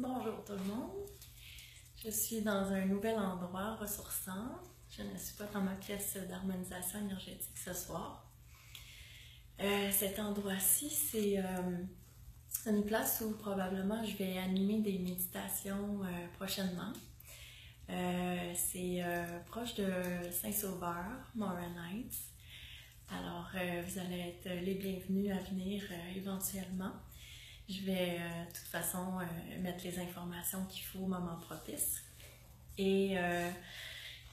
Bonjour tout le monde, je suis dans un nouvel endroit ressourçant. Je ne suis pas dans ma pièce d'harmonisation énergétique ce soir. Cet endroit-ci, c'est une place où probablement je vais animer des méditations prochainement. C'est proche de Saint-Sauveur, Morin Heights. Alors, vous allez être les bienvenus à venir éventuellement. Je vais de toute façon mettre les informations qu'il faut au moment propice. Et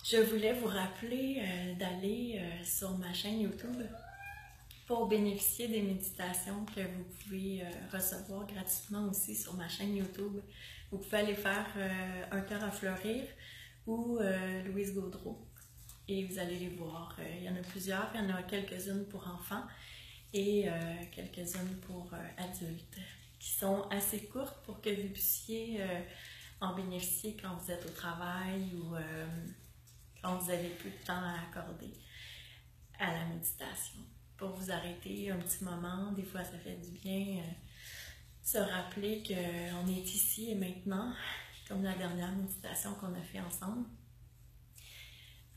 je voulais vous rappeler d'aller sur ma chaîne YouTube pour bénéficier des méditations que vous pouvez recevoir gratuitement aussi sur ma chaîne YouTube. Vous pouvez aller faire Un cœur à fleurir ou Louise Gaudreau. Et vous allez les voir. Il y en a plusieurs, il y en a quelques-unes pour enfants et quelques-unes pour adultes, qui sont assez courtes pour que vous puissiez en bénéficier quand vous êtes au travail ou quand vous avez plus de temps à accorder à la méditation. Pour vous arrêter un petit moment, des fois ça fait du bien se rappeler qu'on est ici et maintenant, comme la dernière méditation qu'on a fait ensemble.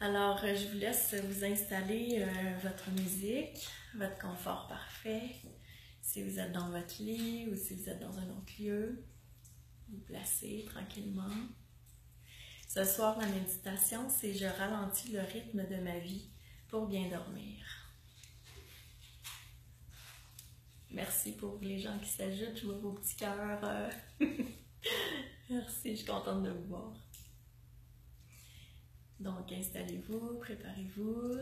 Alors, je vous laisse vous installer votre musique, votre confort parfait. Si vous êtes dans votre lit ou si vous êtes dans un autre lieu, vous placez tranquillement. Ce soir, la méditation, c'est « Je ralentis le rythme de ma vie pour bien dormir ». Merci pour les gens qui s'ajoutent, je vois vos petits cœurs. Merci, je suis contente de vous voir. Donc, installez-vous, préparez-vous.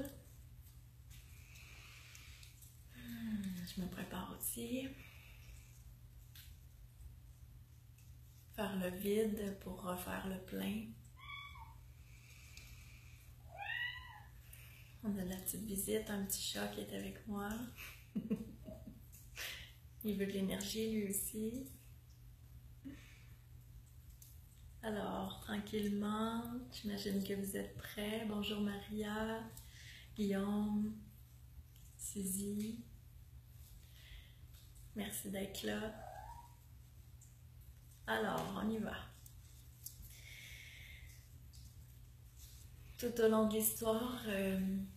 Je me prépare aussi. Faire le vide pour refaire le plein. On a la petite visite, un petit chat qui est avec moi. Il veut de l'énergie lui aussi. Alors, tranquillement, j'imagine que vous êtes prêts. Bonjour Maria, Guillaume, Suzy. Merci d'être là. Alors, on y va. Tout au long de l'histoire,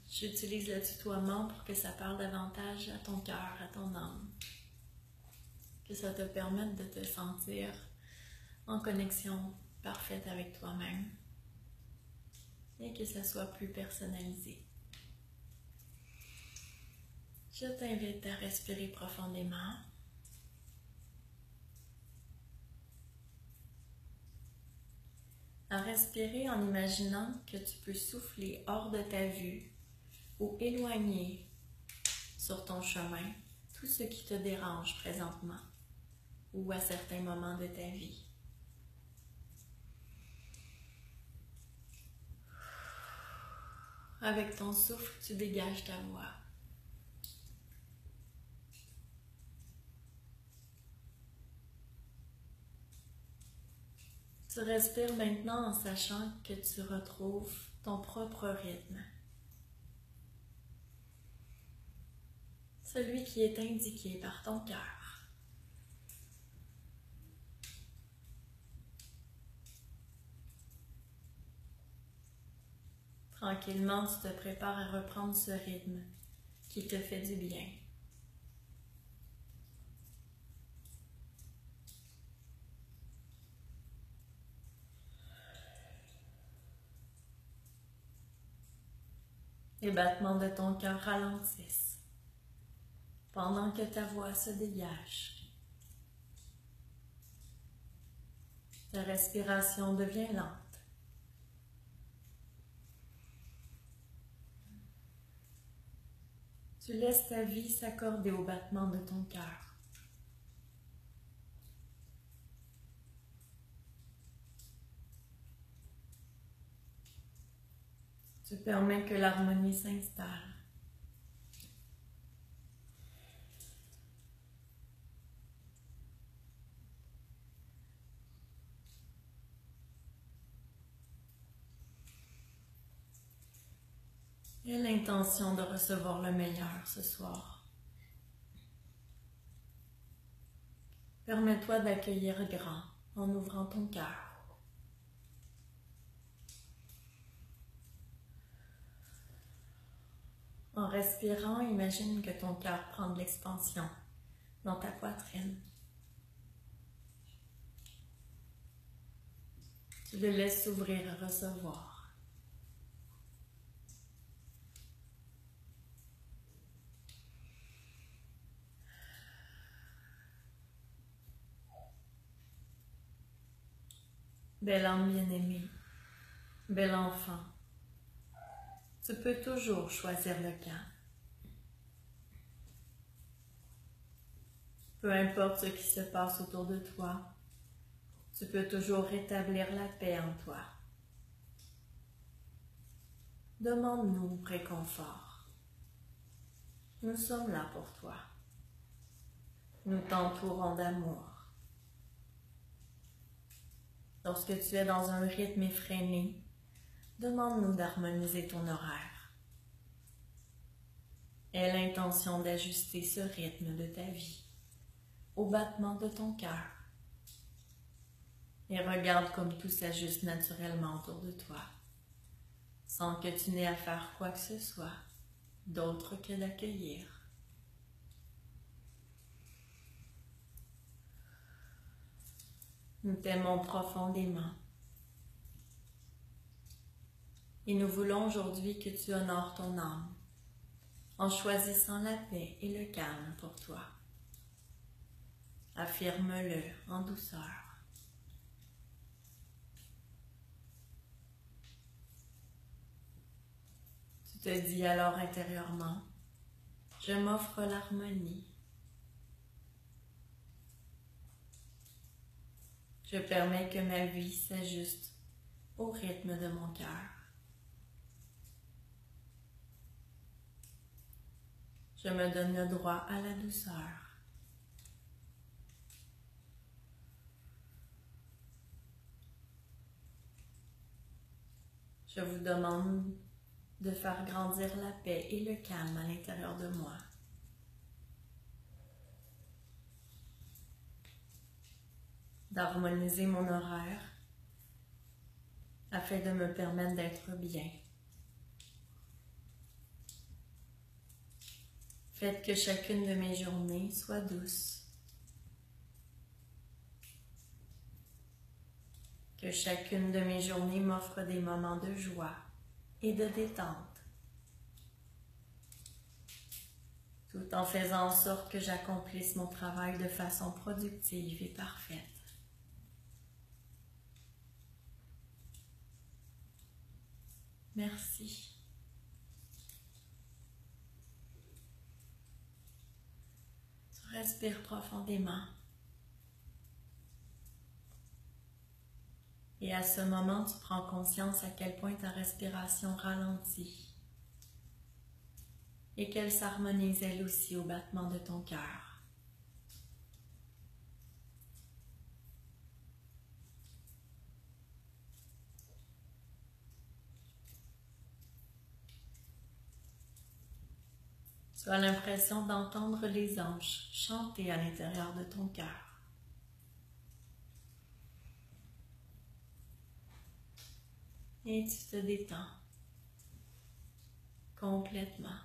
j'utilise le tutoiement pour que ça parle davantage à ton cœur, à ton âme. Que ça te permette de te sentir en connexion parfaite avec toi-même et que ça soit plus personnalisé. Je t'invite à respirer profondément. À respirer en imaginant que tu peux souffler hors de ta vue ou éloigner sur ton chemin tout ce qui te dérange présentement ou à certains moments de ta vie. Avec ton souffle, tu dégages ta voix. Tu respires maintenant en sachant que tu retrouves ton propre rythme. Celui qui est indiqué par ton cœur. Tranquillement, tu te prépares à reprendre ce rythme qui te fait du bien. Les battements de ton cœur ralentissent pendant que ta voix se dégage. Ta respiration devient lente. Tu laisses ta vie s'accorder aux battements de ton cœur. Tu permets que l'harmonie s'installe. Et l'intention de recevoir le meilleur ce soir. Permets-toi d'accueillir grand en ouvrant ton cœur. En respirant, imagine que ton cœur prend de l'expansion dans ta poitrine. Tu le laisses s'ouvrir et recevoir. Belle âme bien-aimée, bel enfant, tu peux toujours choisir le calme. Peu importe ce qui se passe autour de toi, tu peux toujours rétablir la paix en toi. Demande-nous réconfort. Nous sommes là pour toi. Nous t'entourons d'amour. Lorsque tu es dans un rythme effréné, demande-nous d'harmoniser ton horaire. Aie l'intention d'ajuster ce rythme de ta vie au battement de ton cœur. Et regarde comme tout s'ajuste naturellement autour de toi, sans que tu n'aies à faire quoi que ce soit d'autre que d'accueillir. Nous t'aimons profondément et nous voulons aujourd'hui que tu honores ton âme en choisissant la paix et le calme pour toi. Affirme-le en douceur. Tu te dis alors intérieurement, je m'offre l'harmonie. Je permets que ma vie s'ajuste au rythme de mon cœur. Je me donne le droit à la douceur. Je vous demande de faire grandir la paix et le calme à l'intérieur de moi. D'harmoniser mon horaire afin de me permettre d'être bien. Faites que chacune de mes journées soit douce. Que chacune de mes journées m'offre des moments de joie et de détente, tout en faisant en sorte que j'accomplisse mon travail de façon productive et parfaite. Merci. Tu respires profondément. Et à ce moment, tu prends conscience à quel point ta respiration ralentit et qu'elle s'harmonise elle aussi au battement de ton cœur. Tu as l'impression d'entendre les anges chanter à l'intérieur de ton cœur. Et tu te détends complètement.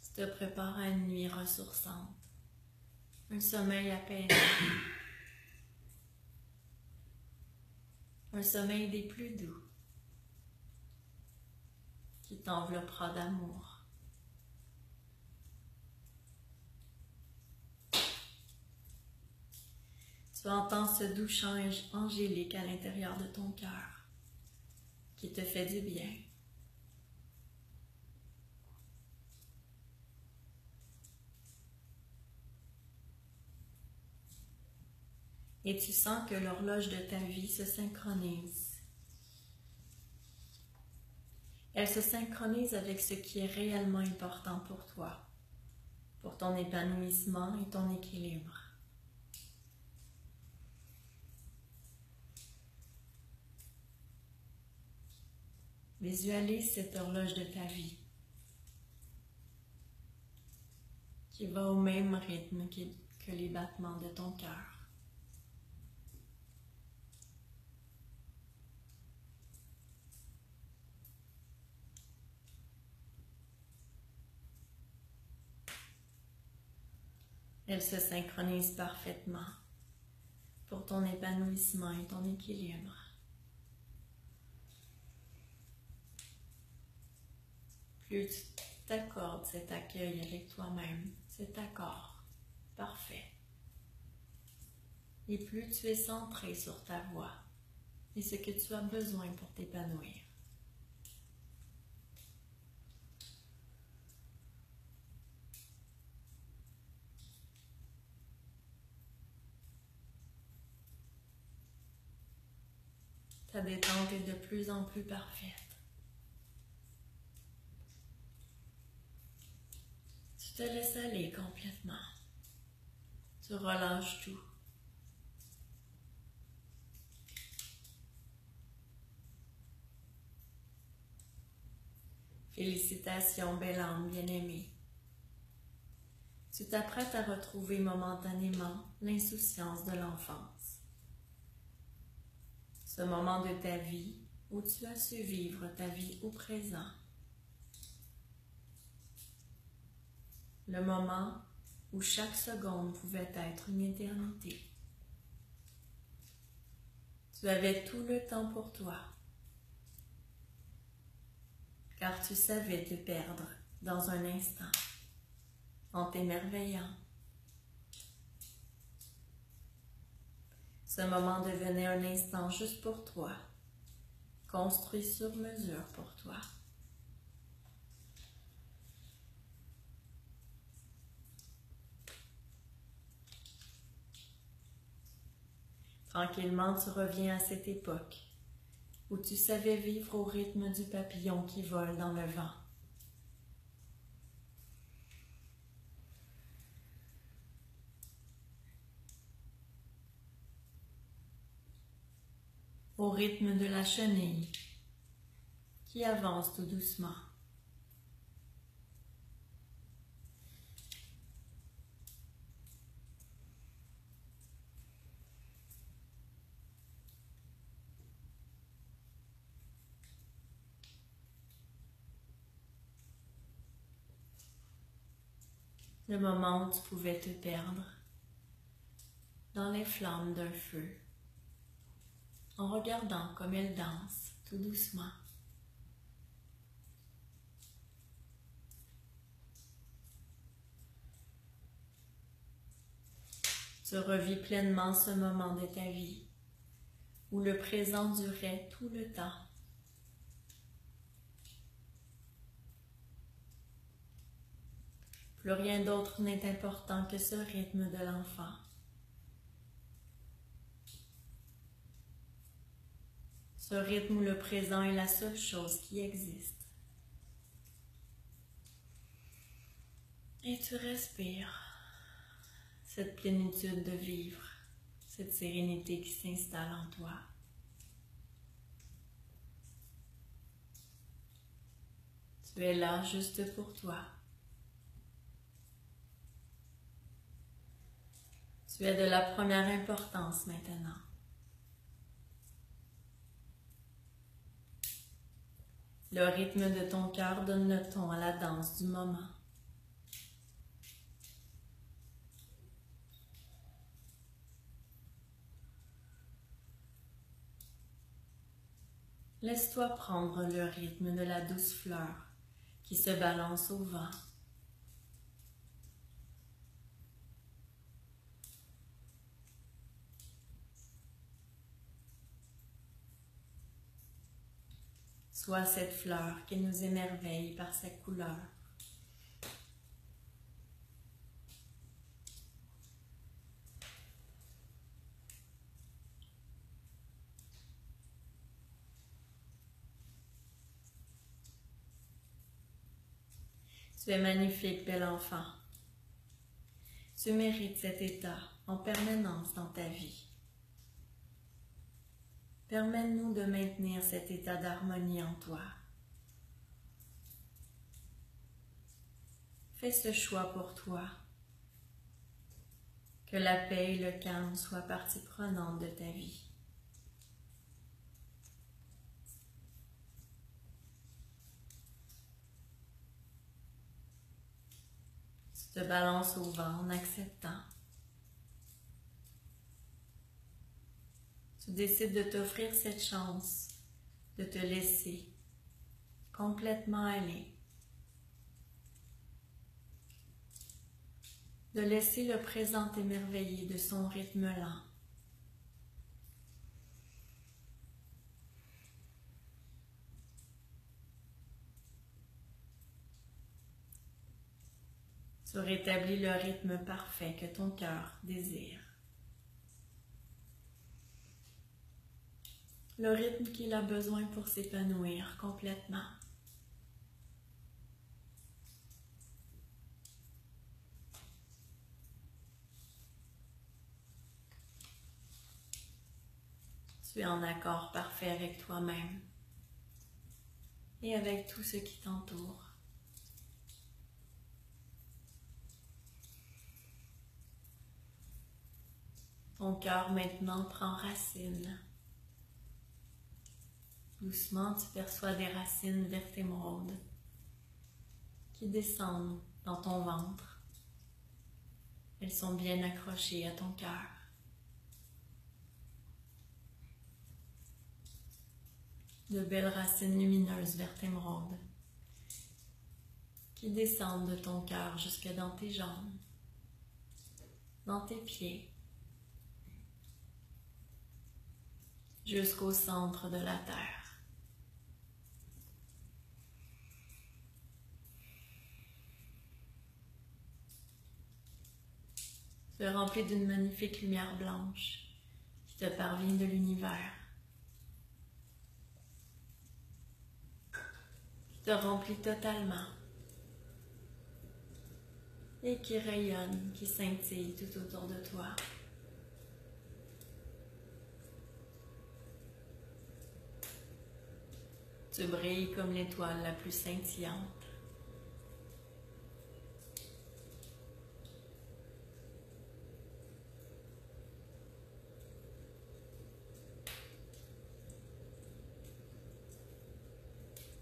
Tu te prépares à une nuit ressourçante, un sommeil apaisant, un sommeil des plus doux qui t'enveloppera d'amour. Tu entends ce doux chant angélique à l'intérieur de ton cœur qui te fait du bien. Et tu sens que l'horloge de ta vie se synchronise. Elle se synchronise avec ce qui est réellement important pour toi, pour ton épanouissement et ton équilibre. Visualise cette horloge de ta vie qui va au même rythme que les battements de ton cœur. Elles se synchronisent parfaitement pour ton épanouissement et ton équilibre. Plus tu t'accordes cet accueil avec toi-même, cet accord parfait, et plus tu es centré sur ta voix et ce que tu as besoin pour t'épanouir. Ta détente est de plus en plus parfaite. Tu te laisses aller complètement. Tu relâches tout. Félicitations, belle âme bien-aimée. Tu t'apprêtes à retrouver momentanément l'insouciance de l'enfance. Ce moment de ta vie où tu as su vivre ta vie au présent. Le moment où chaque seconde pouvait être une éternité. Tu avais tout le temps pour toi, car tu savais te perdre dans un instant, en t'émerveillant. Ce moment devenait un instant juste pour toi, construit sur mesure pour toi. Tranquillement, tu reviens à cette époque où tu savais vivre au rythme du papillon qui vole dans le vent. Au rythme de la chenille qui avance tout doucement. Le moment où tu pouvais te perdre dans les flammes d'un feu, en regardant comme elles dansent tout doucement. Tu revis pleinement ce moment de ta vie, où le présent durait tout le temps. Plus rien d'autre n'est important que ce rythme de l'enfant. Ce rythme où le présent est la seule chose qui existe. Et tu respires cette plénitude de vivre, cette sérénité qui s'installe en toi. Tu es là juste pour toi. Tu es de la première importance maintenant. Le rythme de ton cœur donne le ton à la danse du moment. Laisse-toi prendre le rythme de la douce fleur qui se balance au vent. Sois cette fleur qui nous émerveille par sa couleur. Tu es magnifique, bel enfant. Tu mérites cet état en permanence dans ta vie. Permets-nous de maintenir cet état d'harmonie en toi. Fais ce choix pour toi. Que la paix et le calme soient partie prenante de ta vie. Tu te balances au vent en acceptant. Tu décides de t'offrir cette chance de te laisser complètement aller. De laisser le présent t'émerveiller de son rythme lent. Tu rétablis le rythme parfait que ton cœur désire. Le rythme qu'il a besoin pour s'épanouir complètement. Tu es en accord parfait avec toi-même et avec tout ce qui t'entoure. Ton cœur maintenant prend racine. Doucement, tu perçois des racines vertes émeraudes qui descendent dans ton ventre. Elles sont bien accrochées à ton cœur. De belles racines lumineuses vertes émeraudes qui descendent de ton cœur jusque dans tes jambes, dans tes pieds, jusqu'au centre de la terre. Tu es rempli d'une magnifique lumière blanche qui te parvient de l'univers, qui te remplit totalement et qui rayonne, qui scintille tout autour de toi. Tu brilles comme l'étoile la plus scintillante.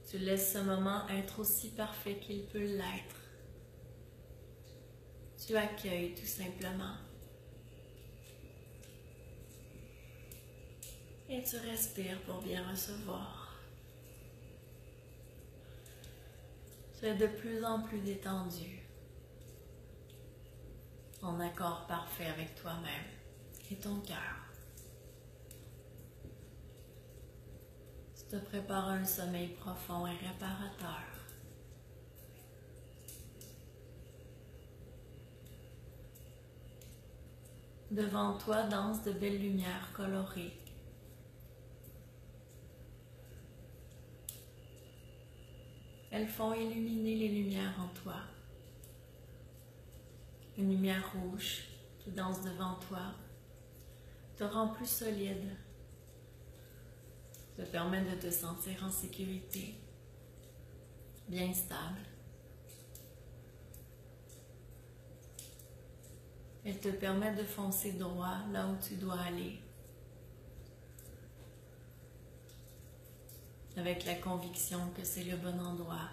Tu laisses ce moment être aussi parfait qu'il peut l'être. Tu accueilles tout simplement. Et tu respires pour bien recevoir. Tu es de plus en plus détendu, en accord parfait avec toi-même et ton cœur. Tu te prépares à un sommeil profond et réparateur. Devant toi dansent de belles lumières colorées. Elles font illuminer les lumières en toi. Une lumière rouge qui danse devant toi te rend plus solide, te permet de te sentir en sécurité, bien stable. Elle te permet de foncer droit là où tu dois aller, avec la conviction que c'est le bon endroit.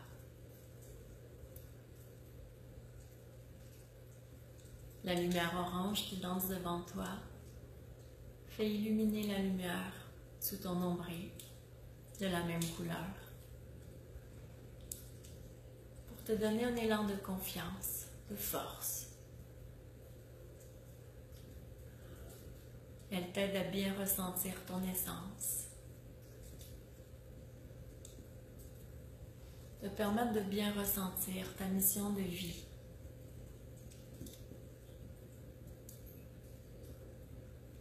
La lumière orange qui danse devant toi fait illuminer la lumière sous ton nombril de la même couleur pour te donner un élan de confiance, de force. Elle t'aide à bien ressentir ton essence, te permettre de bien ressentir ta mission de vie.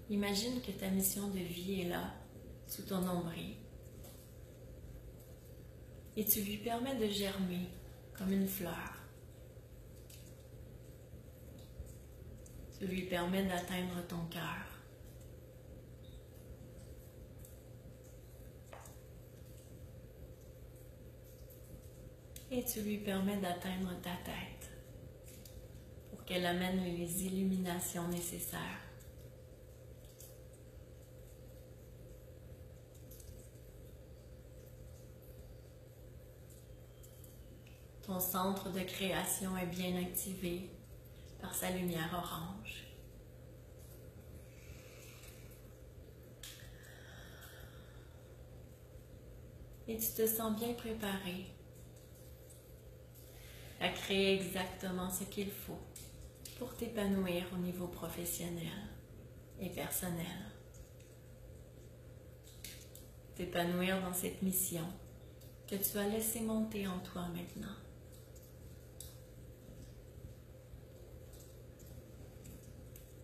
Imagine que ta mission de vie est là, sous ton nombril, et tu lui permets de germer comme une fleur. Tu lui permets d'atteindre ton cœur. Et tu lui permets d'atteindre ta tête pour qu'elle amène les illuminations nécessaires. Ton centre de création est bien activé par sa lumière orange. Et tu te sens bien préparé à créer exactement ce qu'il faut pour t'épanouir au niveau professionnel et personnel. T'épanouir dans cette mission que tu as laissé monter en toi maintenant.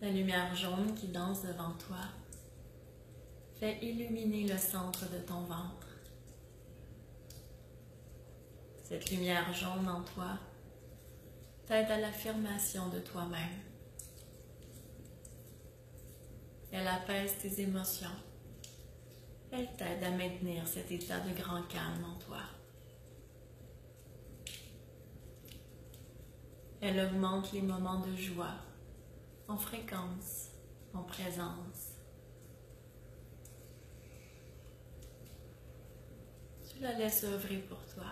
La lumière jaune qui danse devant toi fait illuminer le centre de ton ventre. Cette lumière jaune en toi t'aide à l'affirmation de toi-même. Elle apaise tes émotions. Elle t'aide à maintenir cet état de grand calme en toi. Elle augmente les moments de joie en fréquence, en présence. Tu la laisses œuvrer pour toi.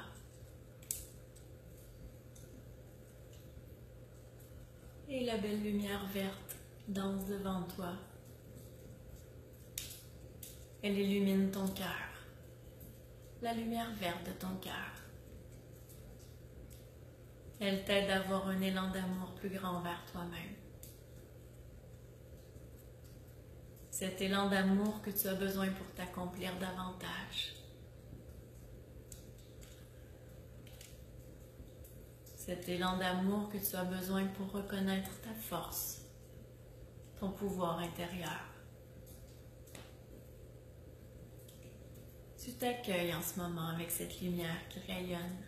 Et la belle lumière verte danse devant toi. Elle illumine ton cœur, la lumière verte de ton cœur. Elle t'aide à avoir un élan d'amour plus grand vers toi-même. Cet élan d'amour que tu as besoin pour t'accomplir davantage. Cet élan d'amour que tu as besoin pour reconnaître ta force, ton pouvoir intérieur. Tu t'accueilles en ce moment avec cette lumière qui rayonne.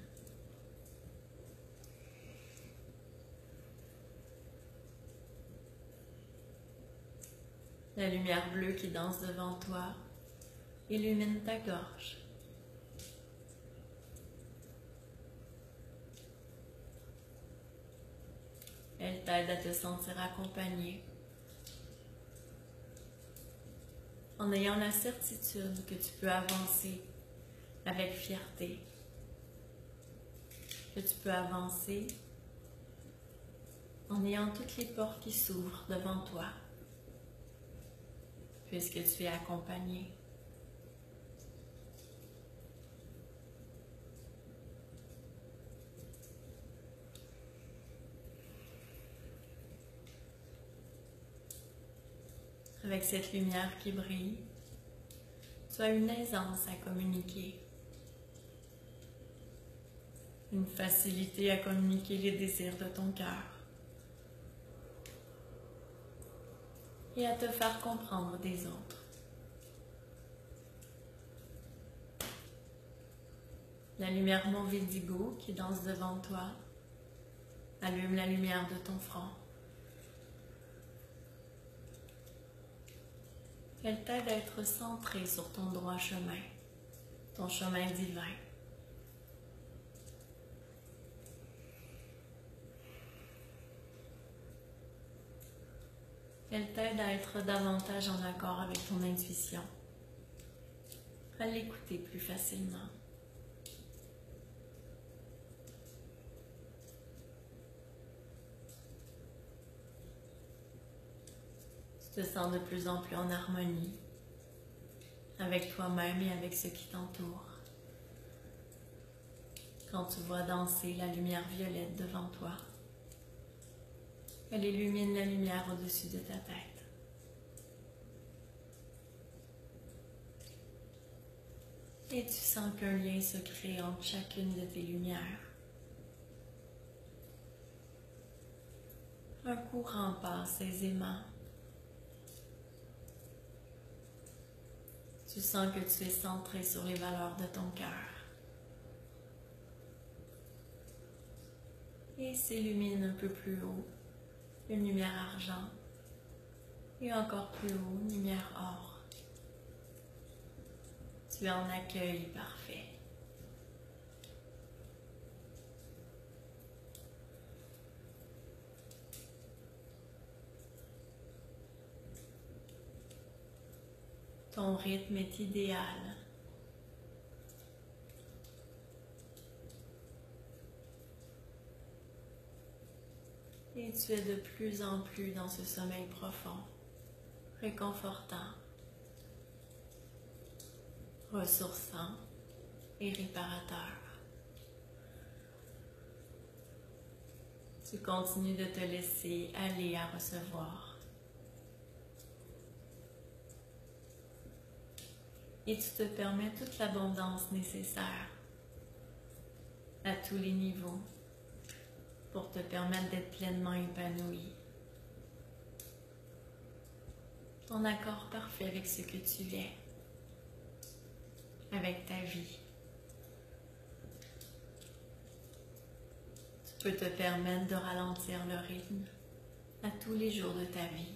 La lumière bleue qui danse devant toi illumine ta gorge. Elle t'aide à te sentir accompagné en ayant la certitude que tu peux avancer avec fierté, que tu peux avancer en ayant toutes les portes qui s'ouvrent devant toi, puisque tu es accompagné. Avec cette lumière qui brille, tu as une aisance à communiquer, une facilité à communiquer les désirs de ton cœur et à te faire comprendre des autres. La lumière mauve indigo qui danse devant toi allume la lumière de ton front. Elle t'aide à être centré sur ton droit chemin, ton chemin divin. Elle t'aide à être davantage en accord avec ton intuition, à l'écouter plus facilement. Tu te sens de plus en plus en harmonie avec toi-même et avec ceux qui t'entourent. Quand tu vois danser la lumière violette devant toi, elle illumine la lumière au-dessus de ta tête. Et tu sens qu'un lien se crée entre chacune de tes lumières. Un courant passe aisément. Tu sens que tu es centré sur les valeurs de ton cœur. Et s'illumine un peu plus haut, une lumière argent. Et encore plus haut, une lumière or. Tu es en accueil parfait. Ton rythme est idéal. Et tu es de plus en plus dans ce sommeil profond, réconfortant, ressourçant et réparateur. Tu continues de te laisser aller à recevoir. Et tu te permets toute l'abondance nécessaire à tous les niveaux pour te permettre d'être pleinement épanoui. En accord parfait avec ce que tu es, avec ta vie. Tu peux te permettre de ralentir le rythme à tous les jours de ta vie.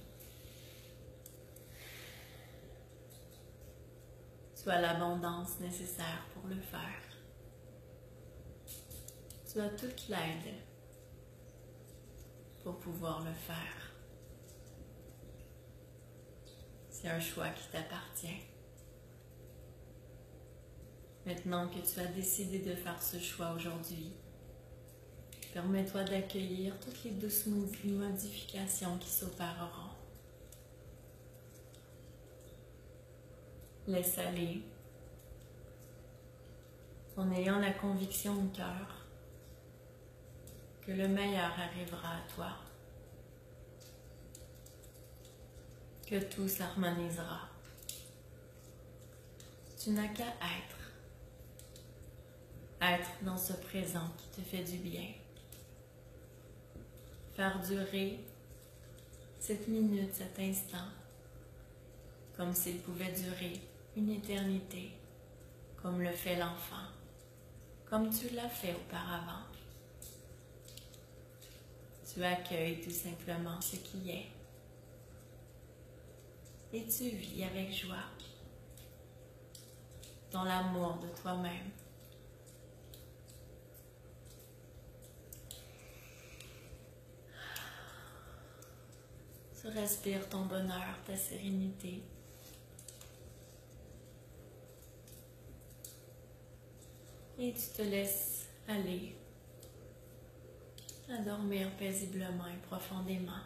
Tu as l'abondance nécessaire pour le faire. Tu as toute l'aide pour pouvoir le faire. C'est un choix qui t'appartient. Maintenant que tu as décidé de faire ce choix aujourd'hui, permets-toi d'accueillir toutes les douces modifications qui s'opéreront. Laisse aller, en ayant la conviction au cœur que le meilleur arrivera à toi, que tout s'harmonisera. Tu n'as qu'à être dans ce présent qui te fait du bien. Faire durer cette minute, cet instant, comme s'il pouvait durer une éternité, comme le fait l'enfant, comme tu l'as fait auparavant. Tu accueilles tout simplement ce qui est et tu vis avec joie dans l'amour de toi-même. Tu respires ton bonheur, ta sérénité. Et tu te laisses aller à dormir paisiblement et profondément.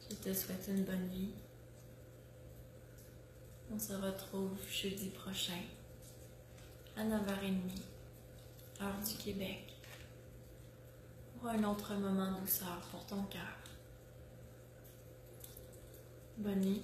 Je te souhaite une bonne nuit. On se retrouve jeudi prochain à 9h30, heure du Québec, pour un autre moment douceur pour ton cœur. Bonne nuit.